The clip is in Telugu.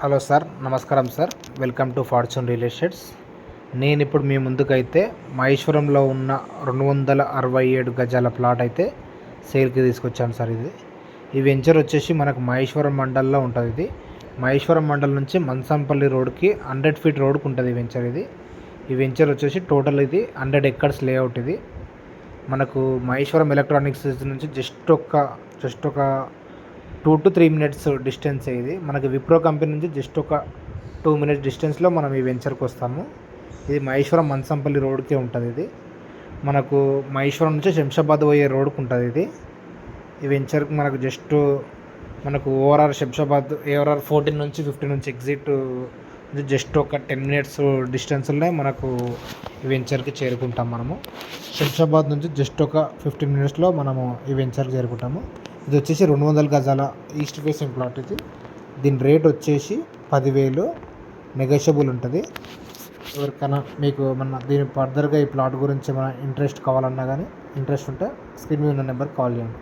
హలో సార్, నమస్కారం sir. Welcome to fortune real estates. నేను ఇప్పుడు మీ ముందుకైతే మహేశ్వరంలో ఉన్న 267 గజాల ప్లాట్ అయితే సేల్కి తీసుకొచ్చాను సార్. ఈ వెంచర్ వచ్చేసి మనకు మహేశ్వరం మండల్లో ఉంటుంది. ఇది మహేశ్వరం మండల్ నుంచి మంచంపల్లి రోడ్కి 100 ఫీట్ రోడ్కి ఉంటుంది ఈ వెంచర్. ఈ వెంచర్ వచ్చేసి టోటల్ ఇది 100 ఎకర్స్ లేఅవుట్. ఇది మనకు మహేశ్వరం ఎలక్ట్రానిక్స్ నుంచి జస్ట్ ఒక 2 to 3 minutes డిస్టెన్స్. ఇది మనకి విప్రో కంపెనీ నుంచి జస్ట్ ఒక 2 minutes డిస్టెన్స్లో మనం ఈ వెంచర్కి వస్తాము. ఇది మహేశ్వరం మంచంపల్లి రోడ్కే ఉంటుంది. ఇది మనకు మహేశ్వరం నుంచి శంషాబాద్ పోయే రోడ్కి ఉంటుంది. ఈ వెంచర్కి మనకు మనకు ఓఆర్ఆర్ శంషాబాద్ ఏఆర్ఆర్ 14 నుంచి 15 నుంచి ఎగ్జిట్ జస్ట్ ఒక 10 minutes డిస్టెన్స్లోనే మనకు ఈ వెంచర్కి చేరుకుంటాం. మనము శంషాబాద్ నుంచి జస్ట్ ఒక 15 minutesలో మనము ఈ వెంచర్కి చేరుకుంటాము. ఇది వచ్చేసి 200 గజాల ఈస్ట్ ఫేసింగ్ ప్లాట్. దీని రేట్ వచ్చేసి 10,000 నెగోషియబుల్ ఉంటుంది. ఎవరికైనా మీకు దీని ఫర్దర్గా ఈ ప్లాట్ గురించి ఏమైనా ఇంట్రెస్ట్ కావాలన్నా కానీ ఇంట్రెస్ట్ ఉంటే స్క్రీన్ మీద ఉన్న నెంబర్కి కాల్ చేయండి.